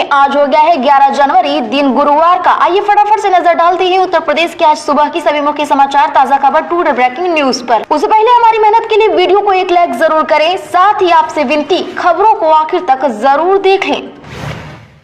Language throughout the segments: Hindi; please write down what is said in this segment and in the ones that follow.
में आज हो गया है 11 जनवरी, दिन गुरुवार का। आइए फटाफट से नजर डालते हैं उत्तर प्रदेश के आज सुबह की सभी मुख्य समाचार, ताजा खबर, टूडे ब्रेकिंग न्यूज पर। उससे पहले हमारी मेहनत के लिए वीडियो को एक लाइक जरूर करें, साथ ही आपसे विनती, खबरों को आखिर तक जरूर देखें।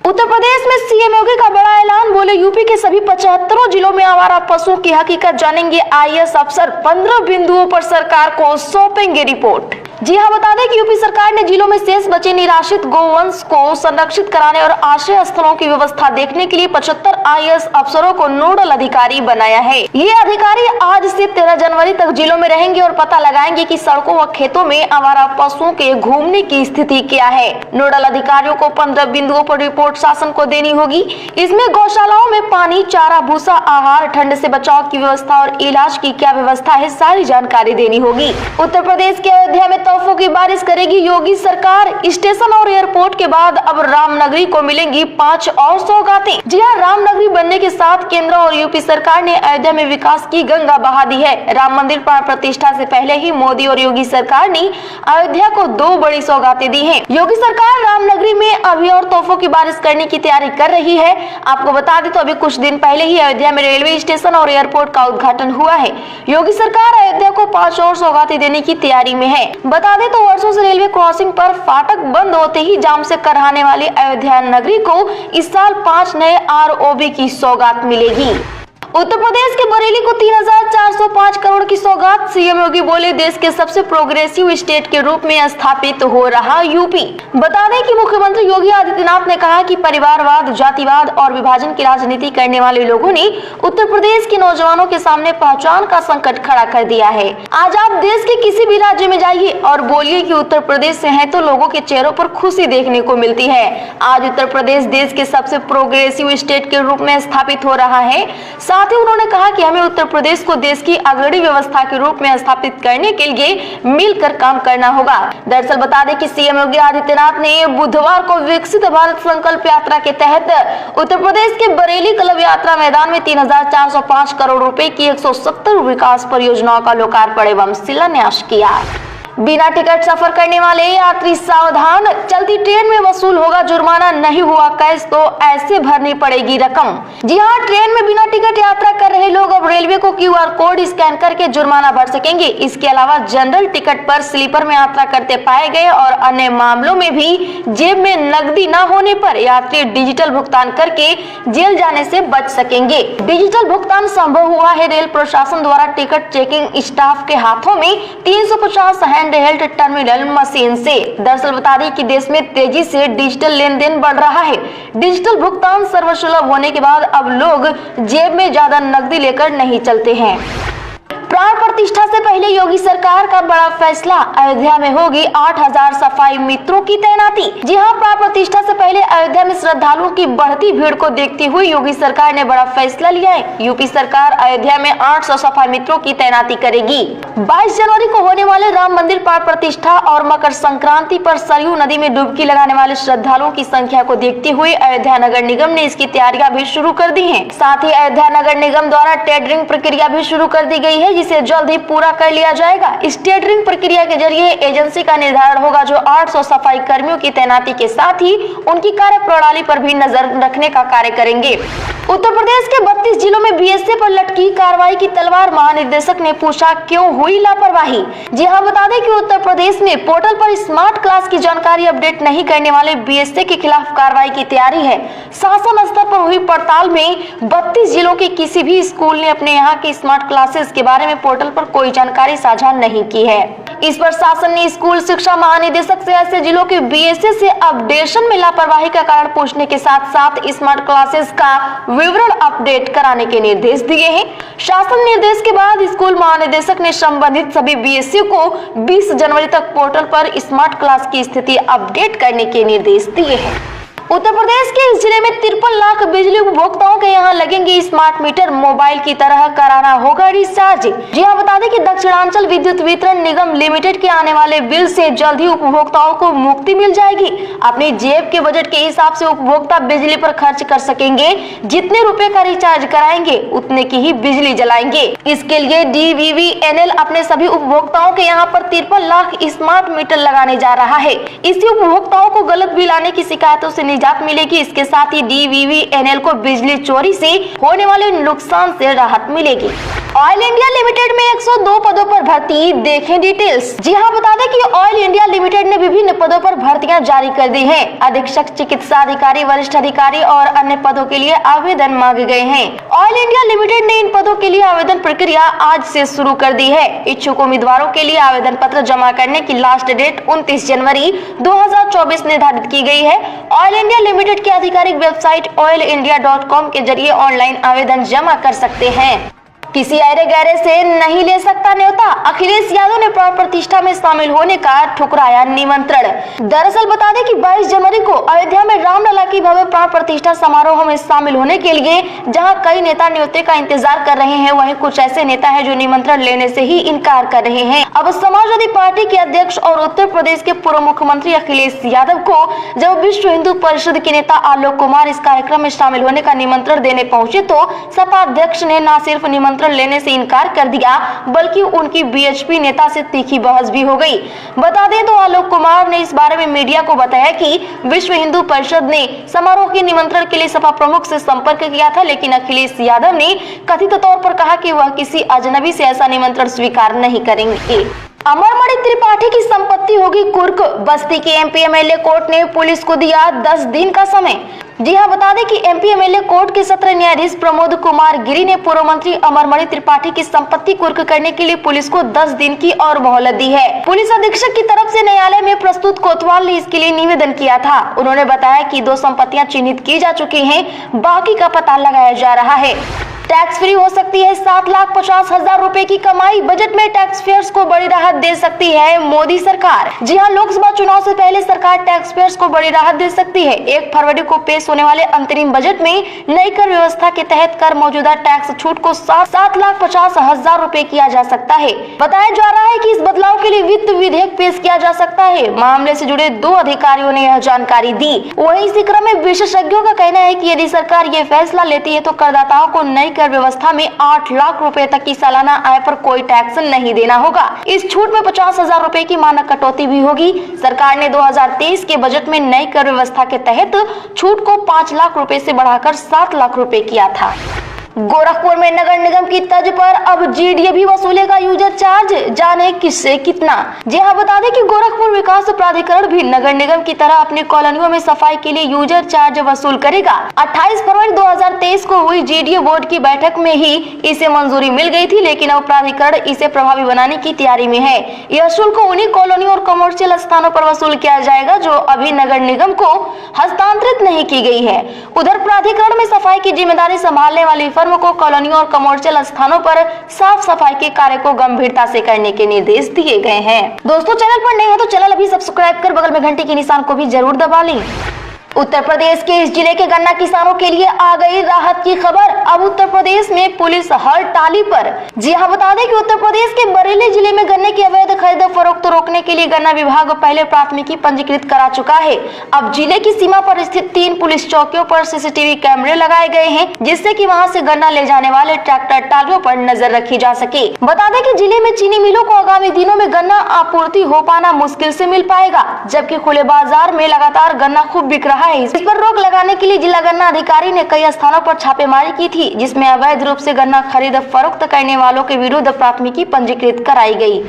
उत्तर प्रदेश में सीएम योगी का बड़ा ऐलान, बोले यूपी के सभी 75 जिलों में आवारा पशुओं की हकीकत जानेंगे आईएएस अफसर, 15 बिंदुओं पर सरकार को सौंपेंगे रिपोर्ट। जी हां, बता दें कि यूपी सरकार ने जिलों में शेष बचे निराश्रित गोवंश को संरक्षित कराने और आश्रय स्थलों की व्यवस्था देखने के लिए 75 आईएएस अफसरों को नोडल अधिकारी बनाया है। ये अधिकारी आज से 13 जनवरी तक जिलों में रहेंगे और पता लगाएंगे कि सड़कों व खेतों में आवारा पशुओं के घूमने की स्थिति क्या है। नोडल अधिकारियों को 15 बिंदुओं पर रिपोर्ट शासन को देनी होगी। इसमें गौशालाओं में पानी, चारा, भूसा, आहार, ठंड से बचाव की व्यवस्था और इलाज की क्या व्यवस्था है, सारी जानकारी देनी होगी। उत्तर प्रदेश के अयोध्या में तोहफों की बारिश करेगी योगी सरकार। स्टेशन और एयरपोर्ट के बाद अब रामनगरी को मिलेंगी 5 और सौगातें। जी हां, रामनगरी बनने के साथ केंद्र और यूपी सरकार ने अयोध्या में विकास की गंगा बहा दी है। राम मंदिर प्राण प्रतिष्ठा से पहले ही मोदी और योगी सरकार ने अयोध्या को 2 बड़ी सौगातें दी हैं। योगी सरकार रामनगरी में अभी और तोहफों की बारिश करने की तैयारी कर रही है। आपको बता दें तो अभी कुछ दिन पहले ही अयोध्या में रेलवे स्टेशन और एयरपोर्ट का उद्घाटन हुआ है। योगी सरकार अयोध्या को 5 और सौगातें देने की तैयारी में है। बता दें तो वर्षों से रेलवे क्रॉसिंग पर फाटक बंद होते ही जाम से करहाने वाली अयोध्या नगरी को इस साल 5 नए आरओबी की सौगात मिलेगी। उत्तर प्रदेश के बरेली को 3,405 करोड़ की सौगात। सीएम योगी बोले, देश के सबसे प्रोग्रेसिव स्टेट के रूप में स्थापित हो रहा यूपी। बता दें कि मुख्यमंत्री योगी आदित्यनाथ ने कहा कि परिवारवाद, जातिवाद और विभाजन की राजनीति करने वाले लोगों ने उत्तर प्रदेश के नौजवानों के सामने पहचान का संकट खड़ा कर दिया है। आज आप देश के किसी भी राज्य में जाइए और बोलिए कि उत्तर प्रदेश से हैं, तो लोगों के चेहरों पर खुशी देखने को मिलती है। आज उत्तर प्रदेश देश के सबसे प्रोग्रेसिव स्टेट के रूप में स्थापित हो रहा है। साथ ही उन्होंने कहा कि हमें उत्तर प्रदेश को देश की अग्रणी व्यवस्था के रूप में स्थापित करने के लिए मिलकर काम करना होगा। दरअसल बता दें कि सीएम योगी आदित्यनाथ ने बुधवार को विकसित भारत संकल्प यात्रा के तहत उत्तर प्रदेश के बरेली क्लब यात्रा मैदान में 3,405 करोड़ रुपए की 170 विकास परियोजनाओं का लोकार्पण एवं शिलान्यास किया। बिना टिकट सफर करने वाले यात्री सावधान, चलती ट्रेन में वसूल होगा जुर्माना, नहीं हुआ कैश तो ऐसे भरनी पड़ेगी रकम। जी हां, ट्रेन में बिना टिकट यात्रा कर रहे लोग अब रेलवे को क्यूआर कोड स्कैन करके जुर्माना भर सकेंगे। इसके अलावा जनरल टिकट पर स्लीपर में यात्रा करते पाए गए और अन्य मामलों में भी जेब में नकदी न होने पर यात्री डिजिटल भुगतान करके जेल जाने से बच सकेंगे। डिजिटल भुगतान संभव हुआ है रेल प्रशासन द्वारा टिकट चेकिंग स्टाफ के हाथों में 350 हैंड हेल्ड टर्मिनल मशीन से। दरअसल बता दें कि देश में तेजी से डिजिटल लेन देन बढ़ रहा है। डिजिटल भुगतान सर्वसुलभ होने के बाद अब लोग जेब में ज्यादा नकदी लेकर नहीं चलते हैं। प्राण प्रतिष्ठा से पहले योगी सरकार का बड़ा फैसला, अयोध्या में होगी 8,000 सफाई मित्रों की तैनाती। जी हां, प्राण प्रतिष्ठा से पहले अयोध्या में श्रद्धालुओं की बढ़ती भीड़ को देखते हुए योगी सरकार ने बड़ा फैसला लिया है। यूपी सरकार अयोध्या में 800 सफाई मित्रों की तैनाती करेगी। 22 जनवरी को होने वाले राम मंदिर प्राण प्रतिष्ठा और मकर संक्रांति पर सरयू नदी में डुबकी लगाने वाले श्रद्धालुओं की संख्या को देखते हुए अयोध्या नगर निगम ने इसकी तैयारियां भी शुरू कर दी है। साथ ही अयोध्या नगर निगम द्वारा टेंडरिंग प्रक्रिया भी शुरू कर दी गई है, जिसे जल्द ही पूरा कर लिया जाएगा। इस टेंडरिंग प्रक्रिया के जरिए एजेंसी का निर्धारण होगा जो 800 सफाई कर्मियों की तैनाती के साथ ही उनकी कार्य प्रणाली पर भी नजर रखने का कार्य करेंगे। उत्तर प्रदेश के 32 जिलों में बीएसए पर लटकी कार्रवाई की तलवार, महानिदेशक ने पूछा क्यों हुई लापरवाही। जी हां, बता दें कि उत्तर प्रदेश में पोर्टल पर स्मार्ट क्लास की जानकारी अपडेट नहीं करने वाले बीएसए के खिलाफ कार्रवाई की तैयारी है। शासन स्तर पर हुई पड़ताल में 32 जिलों के किसी भी स्कूल ने अपने यहाँ की स्मार्ट क्लासेस के बारे में पोर्टल पर कोई जानकारी साझा नहीं की है। इस पर शासन ने स्कूल शिक्षा महानिदेशक से ऐसे जिलों के बीएसए से अपडेशन में लापरवाही का कारण पूछने के साथ साथ स्मार्ट क्लासेस का विवरण अपडेट कराने के निर्देश दिए हैं। शासन निर्देश के बाद स्कूल महानिदेशक ने संबंधित सभी बीएसए को 20 जनवरी तक पोर्टल पर स्मार्ट क्लास की स्थिति अपडेट करने के निर्देश दिए हैं। उत्तर प्रदेश के इस जिले में 53 लाख बिजली उपभोक्ताओं के यहाँ लगेंगे स्मार्ट मीटर, मोबाइल की तरह कराना होगा रिचार्ज। जी हाँ, बता दें कि दक्षिणांचल विद्युत वितरण निगम लिमिटेड के आने वाले बिल से जल्द ही उपभोक्ताओं को मुक्ति मिल जाएगी। अपनी जेब के बजट के हिसाब से उपभोक्ता बिजली पर खर्च कर सकेंगे। जितने रुपए का रिचार्ज कराएंगे उतने की ही बिजली जलाएंगे। इसके लिए DVVNL अपने सभी उपभोक्ताओं के यहाँ पर 53 लाख स्मार्ट मीटर लगाने जा रहा है। इसी उपभोक्ताओं को गलत बिल आने की शिकायतों से निजात मिलेगी। इसके साथ ही DVVNL को बिजली चोरी से होने वाले नुकसान से राहत मिलेगी। ऑयल इंडिया लिमिटेड में 102 पदों पर भर्ती, देखें डिटेल्स। जी हां, बता दें कि ऑयल इंडिया लिमिटेड ने विभिन्न पदों पर भर्तियां जारी कर दी हैं। अधीक्षक, चिकित्सा अधिकारी, वरिष्ठ अधिकारी और अन्य पदों के लिए आवेदन मांगे गए हैं। ऑयल इंडिया लिमिटेड ने इन पदों के लिए आवेदन प्रक्रिया आज से शुरू कर दी है। इच्छुक उम्मीदवारों के लिए आवेदन पत्र जमा करने की लास्ट डेट 29 जनवरी 2024 निर्धारित की गई है। ऑयल इंडिया लिमिटेड की आधिकारिक वेबसाइट oilindia.com के जरिए ऑनलाइन आवेदन जमा कर सकते हैं। किसी ऐरे गैरे से नहीं ले सकता न्योता, अखिलेश यादव ने प्राण प्रतिष्ठा में शामिल होने का ठुकराया निमंत्रण। दरअसल बता दें कि 22 जनवरी को अयोध्या में रामलला की भव्य प्राण प्रतिष्ठा समारोह में शामिल होने के लिए जहां कई नेता न्योते का इंतजार कर रहे हैं, वहीं कुछ ऐसे नेता हैं जो निमंत्रण लेने से ही इनकार कर रहे हैं। अब समाजवादी पार्टी के अध्यक्ष और उत्तर प्रदेश के पूर्व मुख्यमंत्री अखिलेश यादव को जब विश्व हिंदू परिषद के नेता आलोक कुमार इस कार्यक्रम में शामिल होने का निमंत्रण देने पहुंचे तो सपा अध्यक्ष ने न सिर्फ निमंत्रण लेने से इनकार कर दिया बल्कि उनकी बीएचपी नेता से तीखी बहस भी हो गई। बता दें तो आलोक कुमार ने इस बारे में मीडिया को बताया कि विश्व हिंदू परिषद ने समारोह के निमंत्रण के लिए सपा प्रमुख से संपर्क किया था, लेकिन अखिलेश यादव ने कथित तौर पर कहा कि वह किसी अजनबी से ऐसा निमंत्रण स्वीकार नहीं करेंगे। अमरमणि त्रिपाठी की संपत्ति होगी कुर्क, बस्ती के MP MLA कोर्ट ने पुलिस को दिया 10 दिन का समय। जी हां, बता दें कि MP MLA कोर्ट के सत्र न्यायाधीश प्रमोद कुमार गिरी ने पूर्व मंत्री अमरमणि त्रिपाठी की संपत्ति कुर्क करने के लिए पुलिस को 10 दिन की और मोहलत दी है। पुलिस अधीक्षक की तरफ से न्यायालय में प्रस्तुत कोतवाल ने इसके लिए निवेदन किया था। उन्होंने बताया कि 2 संपत्तियां चिन्हित की जा चुकी हैं, बाकी का पता लगाया जा रहा है। टैक्स फ्री हो सकती है 7,50,000 रुपए की कमाई, बजट में टैक्स पेयर्स को बड़ी राहत दे सकती है मोदी सरकार। जी हां, लोकसभा चुनाव से पहले सरकार टैक्स पेयर्स को बड़ी राहत दे सकती है। 1 फरवरी को पेश होने वाले अंतरिम बजट में नई कर व्यवस्था के तहत कर मौजूदा टैक्स छूट को 7,50,000 रुपए किया जा सकता है। बताया जा रहा है कि इस बदलाव के लिए वित्त विधेयक पेश किया जा सकता है। मामले से जुड़े 2 अधिकारियों ने यह जानकारी दी। वहीं इसी क्रम में विशेषज्ञों का कहना है कि यदि सरकार ये फैसला लेती है तो करदाताओं को नई कर व्यवस्था में 8 लाख रुपए तक की सालाना आय पर कोई टैक्स नहीं देना होगा। इस छूट में 50,000 रुपए की मानक कटौती भी होगी। सरकार ने 2023 के बजट में नई कर व्यवस्था के तहत छूट को 5 लाख रुपए से बढ़ाकर 7 लाख रुपए किया था। गोरखपुर में नगर निगम की तर्ज पर अब GDA भी वसूलेगा यूजर चार्ज, जाने किससे कितना। जी हां, बता दें कि गोरखपुर विकास प्राधिकरण भी नगर निगम की तरह अपनी कॉलोनियों में सफाई के लिए यूजर चार्ज वसूल करेगा। 28 फरवरी 2023 को हुई GDA बोर्ड की बैठक में ही इसे मंजूरी मिल गई थी, लेकिन अब प्राधिकरण इसे प्रभावी बनाने की तैयारी में है। यह शुल्क उन्हीं कॉलोनियों और कमर्शियल स्थानों पर वसूल किया जाएगा जो अभी नगर निगम को हस्तांतरित नहीं की गई है। उधर प्राधिकरण में सफाई की जिम्मेदारी संभालने वाली फर्म को कॉलोनियों और कमर्शियल स्थानों पर साफ सफाई के कार्य को गंभीरता से करने के निर्देश दिए गए हैं। दोस्तों, चैनल पर नए हैं तो चैनल अभी सब्सक्राइब कर बगल में घंटी के निशान को भी जरूर दबा लें। उत्तर प्रदेश के इस जिले के गन्ना किसानों के लिए आ गई राहत की खबर। अब उत्तर प्रदेश में पुलिस हर टाली पर। जी हां, बता दें कि उत्तर प्रदेश के बरेली जिले में गन्ने की अवैध खरीद फरोख्त रोकने के लिए गन्ना विभाग पहले प्राथमिकी पंजीकृत करा चुका है। अब जिले की सीमा पर स्थित 3 पुलिस चौकियों पर CCTV कैमरे लगाए गए हैं, जिससे कि वहां से गन्ना ले जाने वाले ट्रैक्टर टालियों पर नजर रखी जा सके। बता दें कि जिले में चीनी मिलों को आगामी दिनों में गन्ना आपूर्ति हो पाना मुश्किल से मिल पाएगा, जबकि खुले बाजार में लगातार गन्ना खूब बिक रहा है। इस पर रोक लगाने के लिए जिला गन्ना अधिकारी ने कई स्थानों पर छापेमारी की थी, जिसमें अवैध रूप से गन्ना खरीद फरोख्त करने वालों के विरुद्ध प्राथमिकी पंजीकृत कराई गई।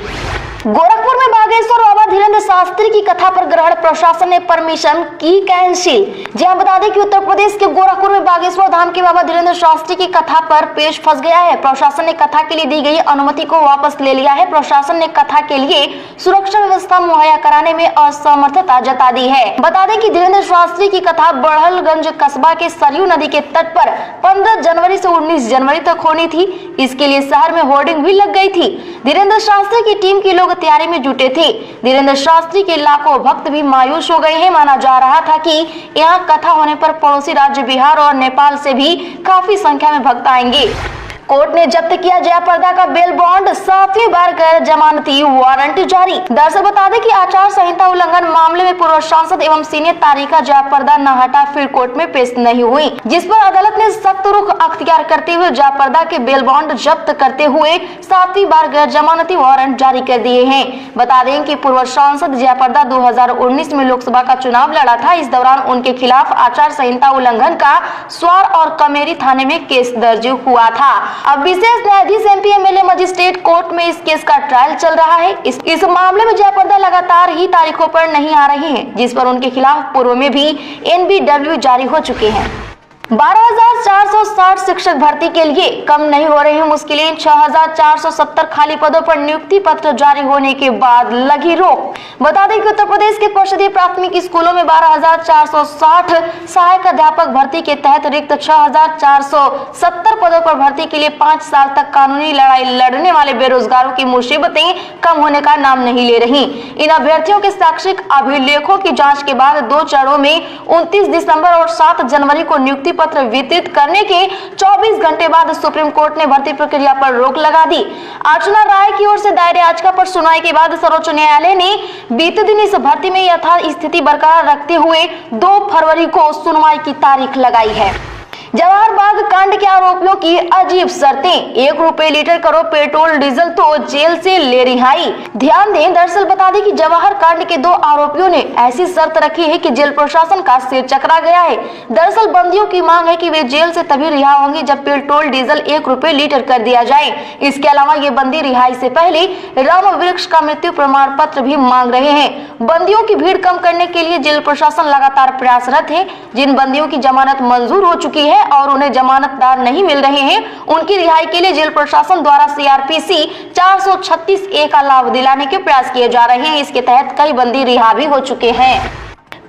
गोरखपुर में बागेश्वर बाबा धीरेन्द्र शास्त्री की कथा पर ग्रहण प्रशासन ने परमिशन की कैंसिल। जी हां, बता दें कि उत्तर प्रदेश के गोरखपुर में बागेश्वर धाम के बाबा धीरेन्द्र शास्त्री की कथा पर पेश फंस गया है। प्रशासन ने कथा के लिए दी गई अनुमति को वापस ले लिया है। प्रशासन ने कथा के लिए सुरक्षा व्यवस्था मुहैया कराने में असमर्थता जता दी है। बता दें कि धीरेन्द्र शास्त्री की कथा बड़हलगंज कस्बा के सरयू नदी के तट पर 15 जनवरी से 19 जनवरी तक होनी थी। इसके लिए शहर में होर्डिंग भी लग गई थी। धीरेन्द्र शास्त्री की टीम के लोग तैयारी में जुटे थे। धीरेन्द्र शास्त्री के लाखों भक्त भी मायूस हो गए हैं। माना जा रहा था कि यहाँ कथा होने पर पड़ोसी राज्य बिहार और नेपाल से भी काफी संख्या में भक्त आएंगे। कोर्ट ने जब्त किया जयाप्रदा का बेल बॉन्ड, 7वीं बार गैर जमानती वारंट जारी। दरअसल बता दें कि आचार संहिता उल्लंघन मामले में पूर्व सांसद एवं सीनियर तारिका जयाप्रदा नाहटा फिर कोर्ट में पेश नहीं हुई, जिस पर अदालत ने सख्त रुख अख्तियार करते हुए जयाप्रदा के बेल बॉन्ड जब्त करते हुए 7वीं बार गैर जमानती वारंट जारी कर दिए हैं। बता दें कि पूर्व सांसद जयाप्रदा 2019 में लोकसभा का चुनाव लड़ा था। इस दौरान उनके खिलाफ आचार संहिता उल्लंघन का स्वार और कमेरी थाने में केस दर्ज हुआ था। अब विशेष न्यायाधीश एमपी एमएलए मजिस्ट्रेट कोर्ट में इस केस का ट्रायल चल रहा है। इस मामले में जयाप्रदा लगातार ही तारीखों पर नहीं आ रहे हैं, जिस पर उनके खिलाफ पूर्व में भी एनबीडब्ल्यू जारी हो चुके हैं। 12,460 शिक्षक भर्ती के लिए कम नहीं हो रही मुश्किलें। 6,470 खाली पदों पर नियुक्ति पत्र जारी होने के बाद लगी रोक। बता दें कि उत्तर प्रदेश के परिषदीय प्राथमिक स्कूलों में 12,460 सहायक अध्यापक भर्ती के तहत रिक्त 6,470 पदों पर भर्ती के लिए 5 साल तक कानूनी लड़ाई लड़ने वाले बेरोजगारों की मुसीबतें कम होने का नाम नहीं ले रही। इन अभ्यर्थियों के शैक्षिक अभिलेखों की जाँच के बाद 2 चरणों में 29 दिसंबर और 7 जनवरी को नियुक्ति पत्र वितरित करने के 24 घंटे बाद सुप्रीम कोर्ट ने भर्ती प्रक्रिया पर रोक लगा दी। अर्चना राय की ओर से दायर याचिका पर सुनवाई के बाद सर्वोच्च न्यायालय ने बीते दिन इस भर्ती में यथास्थिति बरकरार रखते हुए 2 फरवरी को सुनवाई की तारीख लगाई है। जवाहर बाग कांड के आरोपियों की अजीब शर्तें, 1 रुपए लीटर करो पेट्रोल डीजल तो जेल से ले रिहाई। ध्यान दें, दरअसल बता दें कि जवाहर कांड के 2 आरोपियों ने ऐसी शर्त रखी है कि जेल प्रशासन का सिर चकरा गया है। दरअसल बंदियों की मांग है कि वे जेल से तभी रिहा होंगे जब पेट्रोल डीजल 1 रुपए लीटर कर दिया जाए। इसके अलावा ये बंदी रिहाई से पहले राम वृक्ष का मृत्यु प्रमाण पत्र भी मांग रहे हैं। बंदियों की भीड़ कम करने के लिए जेल प्रशासन लगातार प्रयासरत है। जिन बंदियों की जमानत मंजूर हो चुकी है और उन्हें जमानतदार नहीं मिल रहे हैं, उनकी रिहाई के लिए जेल प्रशासन द्वारा सीआरपीसी 436A का लाभ दिलाने के प्रयास किए जा रहे हैं। इसके तहत कई बंदी रिहा भी हो चुके हैं।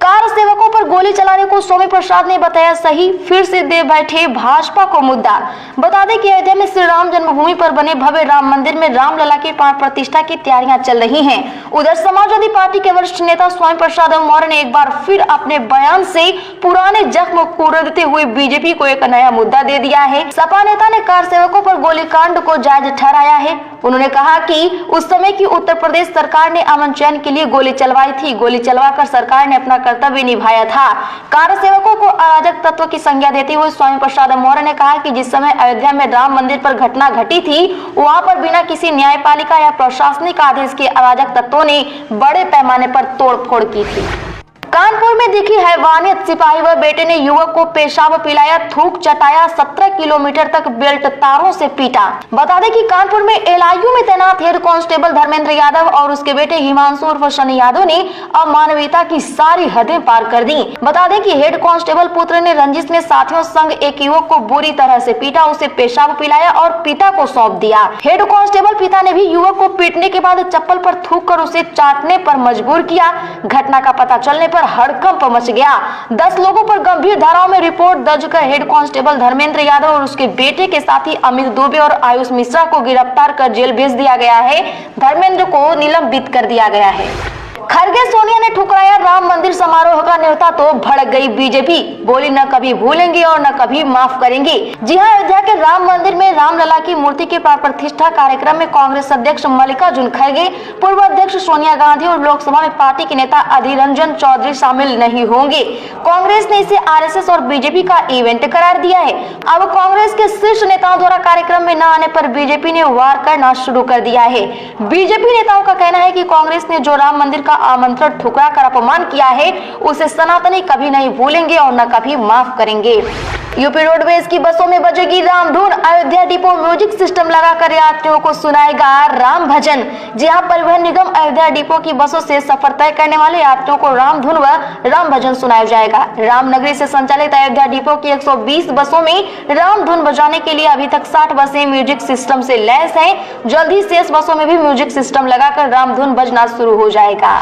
कार सेवकों पर गोली चलाने को स्वामी प्रसाद ने बताया सही, फिर से दे बैठे भाजपा को मुद्दा। बता दें कि अयोध्या में श्री राम जन्मभूमि पर बने भव्य राम मंदिर में रामलला की प्राण प्रतिष्ठा की तैयारियां चल रही हैं। उधर समाजवादी पार्टी के वरिष्ठ नेता स्वामी प्रसाद मौर्य ने एक बार फिर अपने बयान से पुराने जख्म कुरेदते हुए बीजेपी को एक नया मुद्दा दे दिया है। सपा नेता ने कार सेवकों पर गोलीकांड को जायज ठहराया है। उन्होंने कहा कि उस समय की उत्तर प्रदेश सरकार ने अमन चैन के लिए गोली चलवाई थी। गोली चलवाकर सरकार ने अपना कर्तव्य निभाया था। कार सेवकों को अराजक तत्व की संज्ञा देते हुए स्वामी प्रसाद मौर्य ने कहा कि जिस समय अयोध्या में राम मंदिर पर घटना घटी थी, वहां पर बिना किसी न्यायपालिका या प्रशासनिक आदेश के अराजक तत्वों ने बड़े पैमाने पर तोड़फोड़ की थी। कानपुर में दिखी हैवानियत, सिपाही व बेटे ने युवक को पेशाब पिलाया, थूक चटाया, 17 किलोमीटर तक बेल्ट तारों से पीटा। बता दें कि कानपुर में एलआईयू में तैनात हेड कांस्टेबल धर्मेंद्र यादव और उसके बेटे हिमांशु उर्फ शनि यादव ने अमानवीयता की सारी हदें पार कर दी। बता दें कि हेड कांस्टेबल पुत्र ने रंजिश में साथियों संग एक युवक को बुरी तरह से पीटा, उसे पेशाब पिलाया और पिता को सौंप दिया। हेड कांस्टेबल पिता ने भी युवक को पीटने के बाद चप्पल पर थूक कर उसे चाटने पर मजबूर किया। घटना का पता चलने पर हड़कंप मच गया। 10 लोगों पर गंभीर धाराओं में रिपोर्ट दर्ज कर हेड कांस्टेबल धर्मेंद्र यादव और उसके बेटे के साथी अमित दुबे और आयुष मिश्रा को गिरफ्तार कर जेल भेज दिया गया है। धर्मेंद्र को निलंबित कर दिया गया है। खरगे सोनिया ने ठुकराया राम मंदिर समारोह का न्योता तो भड़क गई बीजेपी, बोली न कभी भूलेंगे और न कभी माफ करेंगे। जी हां, अयोध्या के राम मंदिर में रामलला की मूर्ति के प्राण प्रतिष्ठा कार्यक्रम में कांग्रेस अध्यक्ष मल्लिकार्जुन खड़गे, पूर्व अध्यक्ष सोनिया गांधी और लोकसभा में पार्टी के नेता अधीर रंजन चौधरी शामिल नहीं होंगे। कांग्रेस ने इसे आरएसएस और बीजेपी का इवेंट करार दिया है। अब कांग्रेस के शीर्ष नेताओं द्वारा कार्यक्रम में न आने पर बीजेपी ने वार करना शुरू कर दिया है। बीजेपी नेताओं का कहना है कि कांग्रेस ने जो राम मंदिर का आमंत्रण ठुकरा कर अपमान किया है, उसे सनातनी कभी नहीं भूलेंगे और न कभी माफ करेंगे। यूपी रोडवेज की बसों में बजेगी राम धुन, अयोध्या डिपो म्यूजिक सिस्टम लगाकर यात्रियों को सुनाएगा राम भजन। जी हां, परिवहन निगम अयोध्या डिपो की बसों से सफर तय करने वाले यात्रियों को राम धुन व राम भजन सुनाया जाएगा। रामनगरी से संचालित अयोध्या डिपो की 120 बसों में राम धुन बजाने के लिए अभी तक 60 बसें म्यूजिक सिस्टम से लैस हैं। जल्द ही शेष बसों में भी म्यूजिक सिस्टम लगाकर राम धुन बजना शुरू हो जाएगा।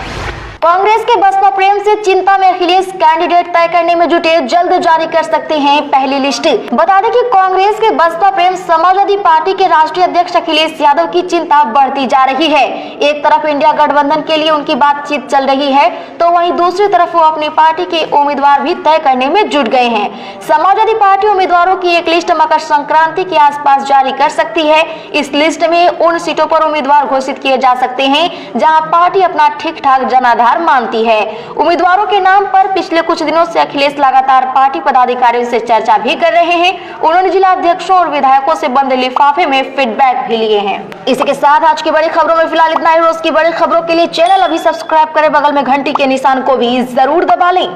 कांग्रेस के बसपा प्रेम से चिंता में अखिलेश कैंडिडेट तय करने में जुटे, जल्द जारी कर सकते हैं पहली लिस्ट। बता दें कि कांग्रेस के बसपा प्रेम समाजवादी पार्टी के राष्ट्रीय अध्यक्ष अखिलेश यादव की चिंता बढ़ती जा रही है। एक तरफ इंडिया गठबंधन के लिए उनकी बातचीत चल रही है, तो वहीं दूसरी तरफ वो अपनी पार्टी के उम्मीदवार भी तय करने में जुट गए हैं। समाजवादी पार्टी उम्मीदवारों की एक लिस्ट मकर संक्रांति के आसपास जारी कर सकती है। इस लिस्ट में उन सीटों पर उम्मीदवार घोषित किए जा सकते हैं जहां पार्टी अपना ठीक ठाक जनाधार मानती है। उम्मीदवारों के नाम पर पिछले कुछ दिनों से अखिलेश लगातार पार्टी पदाधिकारियों से चर्चा भी कर रहे हैं। उन्होंने जिला अध्यक्षों और विधायकों से बंद लिफाफे में फीडबैक भी लिए हैं। इसी के साथ आज की बड़ी खबरों में फिलहाल इतना ही। रोज की बड़ी खबरों के लिए चैनल अभी सब्सक्राइब करें, बगल में घंटी के निशान को भी जरूर दबा लें।